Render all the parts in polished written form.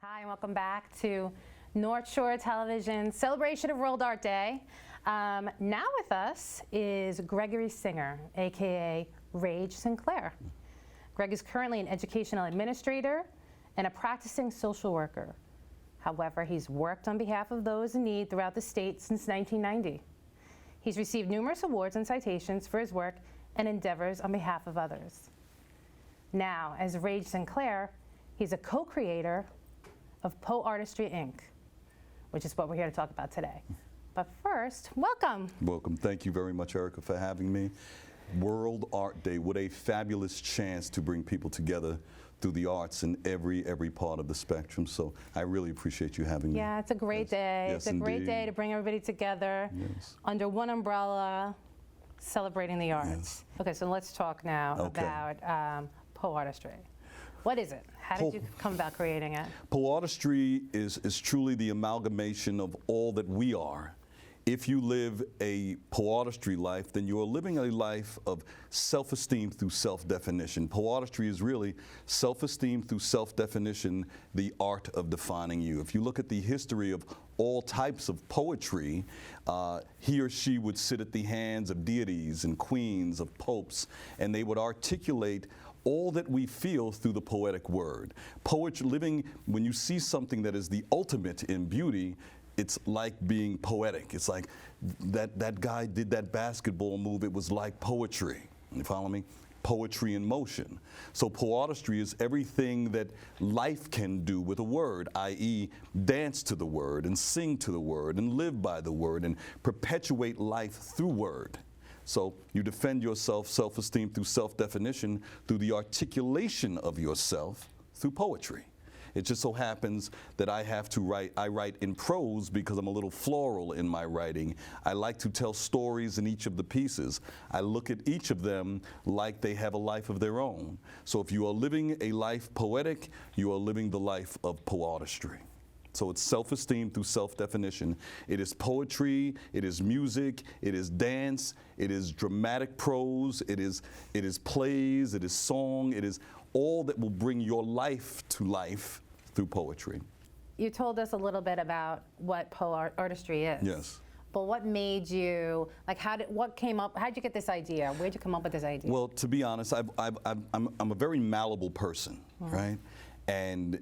Hi, and welcome back to North Shore Television celebration of World Art Day. Now with us is Gregory Singer, aka Rage Sinclair. Greg is currently an educational administrator and a practicing social worker. However, he's worked on behalf of those in need throughout the state since 1990. He's received numerous awards and citations for his work and endeavors on behalf of others. Now, as Rage Sinclair, he's a co-creator of Poeartistry, Inc., which is what we're here to talk about today. But first, welcome. Welcome. Thank you very much, Erica, for having me. World Art Day, what a fabulous chance to bring people together through the arts in every part of the spectrum. So I really appreciate you having me. Yeah, it's a great day. Yes, it's a great day to bring everybody together under one umbrella, celebrating the arts. Yes. Okay, so let's talk now about Poeartistry. What is it? How did you come about creating it? Poeartistry is truly the amalgamation of all that we are. If you live a poeartistry life, then you are living a life of self-esteem through self-definition. Poeartistry is really self-esteem through self-definition, the art of defining you. If you look at the history of all types of poetry, he or she would sit at the hands of deities and queens, of popes, and they would articulate all that we feel through the poetic word. Poetry, when you see something that is the ultimate in beauty, it's like being poetic. It's like that guy did that basketball move, it was like poetry. You follow me? Poetry in motion. So poeartistry is everything that life can do with a word, i.e. dance to the word and sing to the word and live by the word and perpetuate life through word. So you defend yourself, self-esteem through self-definition, through the articulation of yourself through poetry. It just so happens that I write in prose because I'm a little floral in my writing. I like to tell stories in each of the pieces. I look at each of them like they have a life of their own. So if you are living a life poetic, you are living the life of poeartistry. So it's self-esteem through self-definition. It is poetry, it is music, it is dance, it is dramatic prose, it is plays, it is song, it is all that will bring your life to life through poetry. You told us a little bit about what Poeartistry is. Yes. But what made you, like, what came up, how'd you get this idea? Where'd you come up with this idea? Well, to be honest, I'm a very malleable person, right? And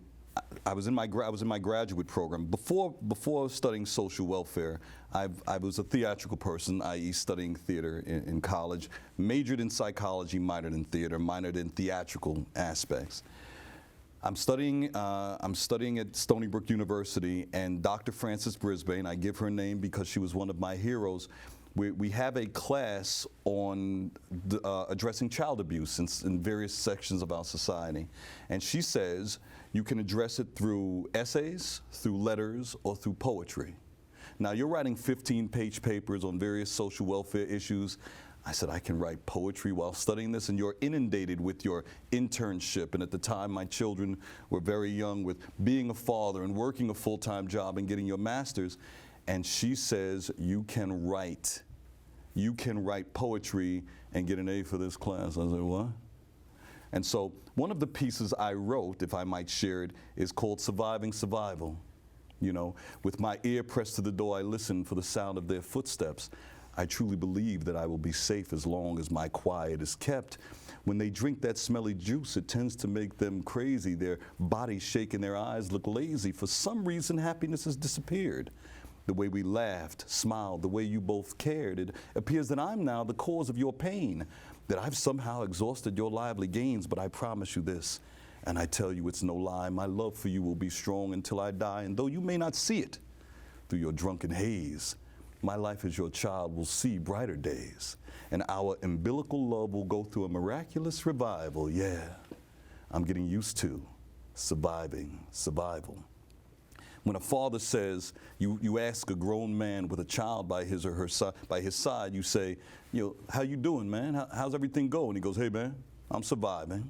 I was in my graduate program. Before studying social welfare, I was a theatrical person, i.e. studying theater in college, majored in psychology, minored in theater, minored in theatrical aspects. I'm studying at Stony Brook University, and Dr. Frances Brisbane, I give her name because she was one of my heroes. We have a class on addressing child abuse in various sections of our society. And she says you can address it through essays, through letters, or through poetry. Now, you're writing 15-page papers on various social welfare issues. I said, I can write poetry while studying this, and you're inundated with your internship. And at the time, my children were very young with being a father and working a full-time job and getting your master's. And she says, you can write poetry and get an A for this class. I said, what? And so one of the pieces I wrote, if I might share it, is called Surviving Survival. You know, with my ear pressed to the door, I listen for the sound of their footsteps. I truly believe that I will be safe as long as my quiet is kept. When they drink that smelly juice, it tends to make them crazy. Their bodies shake and their eyes look lazy. For some reason, happiness has disappeared. The way we laughed, smiled, the way you both cared. It appears that I'm now the cause of your pain, that I've somehow exhausted your lively gains, but I promise you this, and I tell you it's no lie, my love for you will be strong until I die, and though you may not see it through your drunken haze, my life as your child will see brighter days, and our umbilical love will go through a miraculous revival. Yeah, I'm getting used to surviving survival. When a father says, you ask a grown man with a child by his side, you say, how you doing, man? How's everything going? He goes, hey, man, I'm surviving.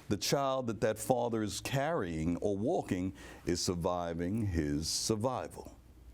The child that father is carrying or walking is surviving his survival.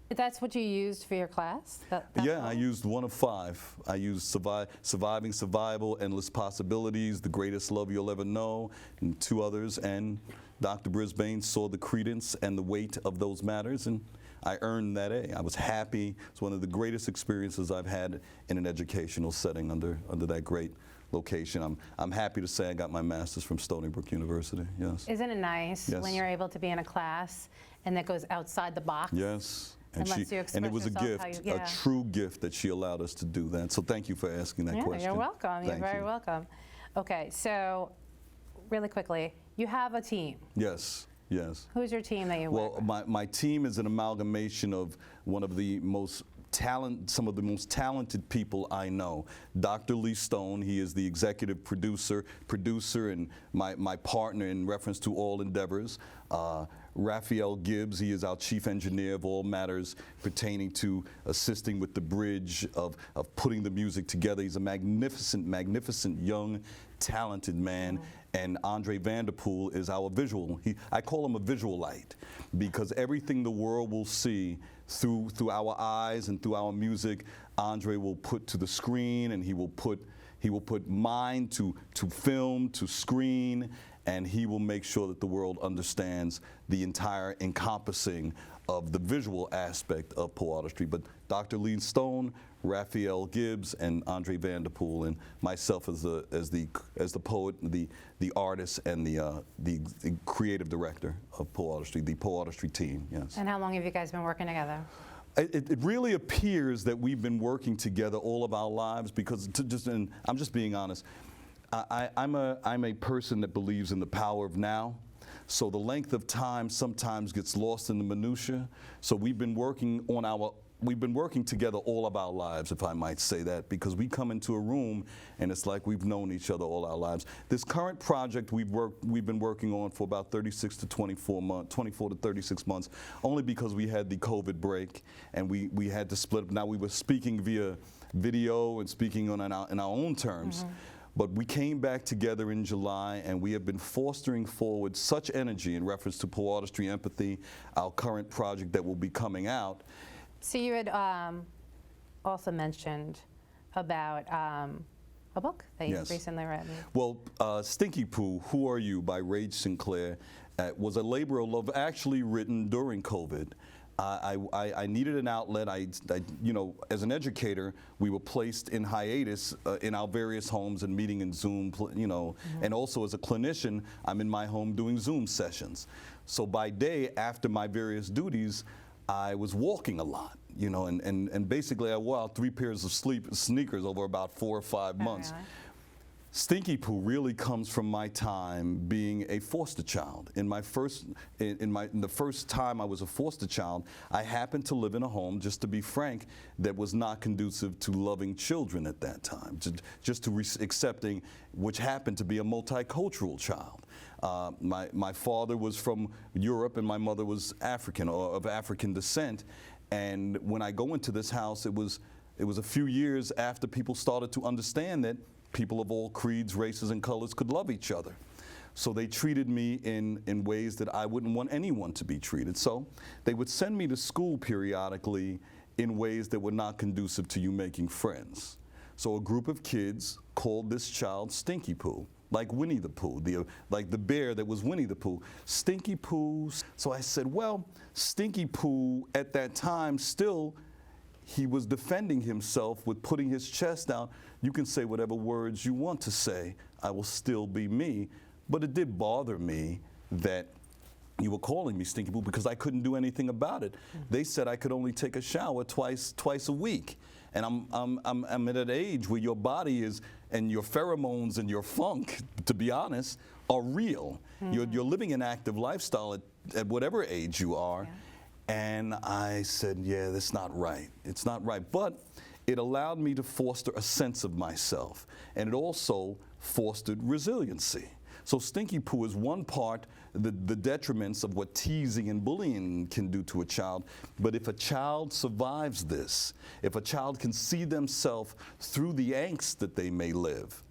That's what you used for your class? Yeah, I used one of 5. I used Surviving Survival, Endless Possibilities, The Greatest Love You'll Ever Know, and 2 others, and Dr. Brisbane saw the credence and the weight of those matters, and I earned that A. I was happy. It's one of the greatest experiences I've had in an educational setting under that great location. I'm happy to say I got my master's from Stony Brook University. Yes. Isn't it nice Yes. when you're able to be in a class and that goes outside the box? Yes. And lets you express and it was a yourself how gift, you- a yeah. true gift that she allowed us to do that. So thank you for asking that Yeah, question. you're welcome. You're Thank very you. welcome. Okay, so really quickly, you have a team. Yes, yes. Who's your team that you work Well, with? my team is an amalgamation of some of the most talented people I know. Dr. Lee Stone, he is the executive producer, and my partner in reference to all endeavors. Raphael Gibbs, he is our chief engineer of all matters pertaining to assisting with the bridge of putting the music together. He's a magnificent young, talented man. And Andre Vanderpool is our visual. I call him a visualite because everything the world will see through our eyes and through our music, Andre will put to the screen, and he will put mind to film, to screen, and he will make sure that the world understands the entire encompassing of the visual aspect of Poeartistry. But Dr. Lee Stone, Raphael Gibbs, and Andre Vanderpool, and myself as the poet, the artist, and the creative director of Poeartistry, the Poeartistry team. Yes. And how long have you guys been working together? It really appears that we've been working together all of our lives because, and I'm just being honest, I'm a person that believes in the power of now. So the length of time sometimes gets lost in the minutia. So we've been working together all of our lives, if I might say that, because we come into a room and it's like we've known each other all our lives. This current project we've been working on for about 24 to 36 months, only because we had the COVID break and we had to split up. Now we were speaking via video and speaking in our own terms. Mm-hmm. But we came back together in July, and we have been fostering forward such energy in reference to Poeartistry Empathy, our current project that will be coming out. So you had also mentioned about a book that you Yes. recently read. Well, Stinky Poo, Who Are You by Rage Sinclair was a labor of love actually written during COVID. I needed an outlet. As an educator, we were placed in hiatus in our various homes and meeting in Zoom, mm-hmm. And also as a clinician, I'm in my home doing Zoom sessions. So by day, after my various duties, I was walking a lot, and basically I wore out 3 pairs of sneakers over about 4 or 5 months. Really? Stinky Poo really comes from my time being a foster child. In the first time I was a foster child, I happened to live in a home, just to be frank, that was not conducive to loving children at that time, just to accepting, which happened to be a multicultural child. My father was from Europe and my mother was African or of African descent. And when I go into this house, it was a few years after people started to understand that people of all creeds, races, and colors could love each other. So they treated me in ways that I wouldn't want anyone to be treated. So they would send me to school periodically in ways that were not conducive to you making friends. So a group of kids called this child Stinky Poo, like Winnie the Pooh, like the bear that was Winnie the Pooh. Stinky Poo. So I said, well, Stinky Poo at that time still, he was defending himself with putting his chest out. You can say whatever words you want to say. I will still be me. But it did bother me that you were calling me Stinky Poo because I couldn't do anything about it. Mm-hmm. They said I could only take a shower twice a week. And I'm at an age where your body is, and your pheromones and your funk, to be honest, are real. Mm-hmm. You're living an active lifestyle at whatever age you are. Yeah. And I said, yeah, that's not right. It's not right. But it allowed me to foster a sense of myself. And it also fostered resiliency. So Stinky Poo is one part, the detriments of what teasing and bullying can do to a child. But if a child survives this, if a child can see themselves through the angst that they may live,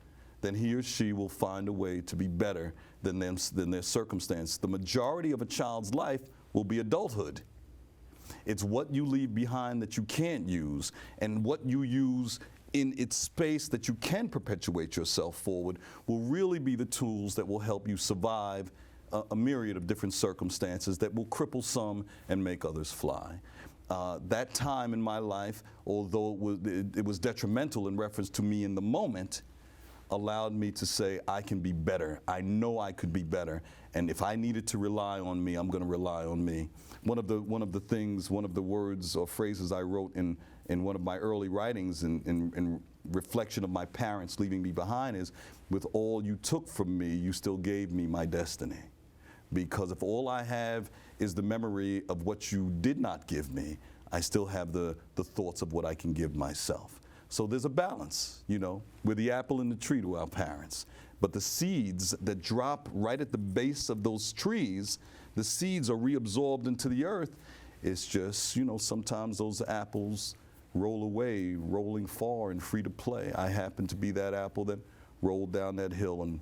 then he or she will find a way to be better than their circumstance. The majority of a child's life will be adulthood. It's what you leave behind that you can't use, and what you use in its space that you can perpetuate yourself forward will really be the tools that will help you survive a myriad of different circumstances that will cripple some and make others fly. That time in my life, although it was detrimental in reference to me in the moment, allowed me to say, I can be better. I know I could be better. And if I needed to rely on me, I'm going to rely on me. One of the words or phrases I wrote in one of my early writings in reflection of my parents leaving me behind is, with all you took from me, you still gave me my destiny. Because if all I have is the memory of what you did not give me, I still have the thoughts of what I can give myself. So there's a balance, you know. We're the apple in the tree to our parents. But the seeds that drop right at the base of those trees, the seeds are reabsorbed into the earth. It's just, you know, sometimes those apples roll away, rolling far and free to play. I happen to be that apple that rolled down that hill and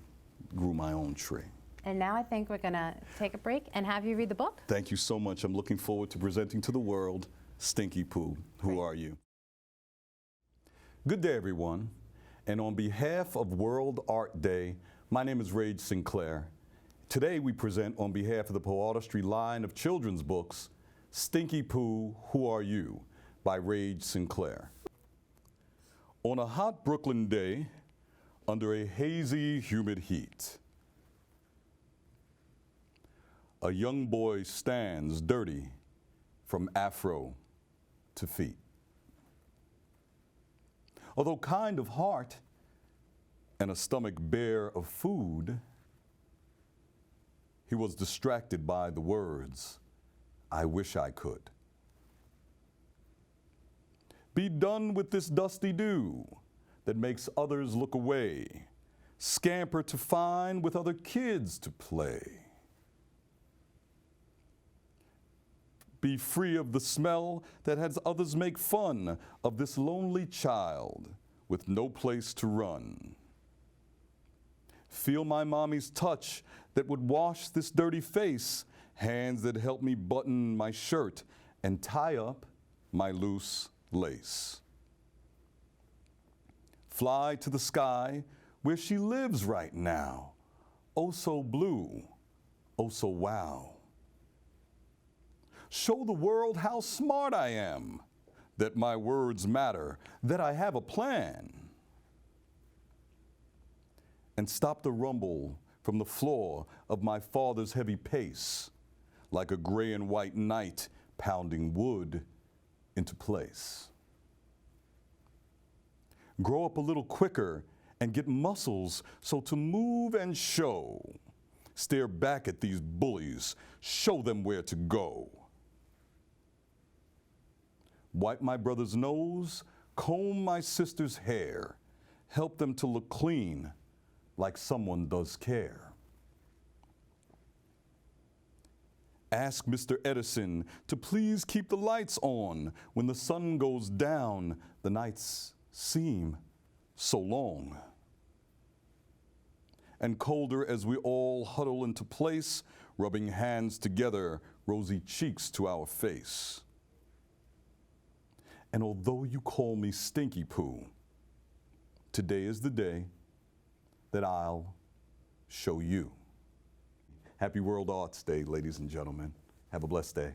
grew my own tree. And now I think we're going to take a break and have you read the book. Thank you so much. I'm looking forward to presenting to the world Stinky Poo. Who are you? Good day, everyone. And on behalf of World Art Day, my name is Rage Sinclair. Today we present on behalf of the Poeartistry line of children's books, Stinky Poo, Who Are You? By Rage Sinclair. On a hot Brooklyn day, under a hazy, humid heat, a young boy stands dirty from afro to feet. Although kind of heart and a stomach bare of food, he was distracted by the words, I wish I could. Be done with this dusty dew that makes others look away, scamper to find with other kids to play. Be free of the smell that has others make fun of this lonely child with no place to run. Feel my mommy's touch that would wash this dirty face, hands that help me button my shirt and tie up my loose lace. Fly to the sky where she lives right now, oh so blue, oh so wow. Show the world how smart I am, that my words matter, that I have a plan. And stop the rumble from the floor of my father's heavy pace, like a gray and white knight pounding wood into place. Grow up a little quicker and get muscles so to move and show. Stare back at these bullies, show them where to go. Wipe my brother's nose, comb my sister's hair, help them to look clean like someone does care. Ask Mr. Edison to please keep the lights on. When the sun goes down, the nights seem so long. And colder as we all huddle into place, rubbing hands together, rosy cheeks to our face. And although you call me Stinky Poo, today is the day that I'll show you. Happy World Arts Day, ladies and gentlemen. Have a blessed day.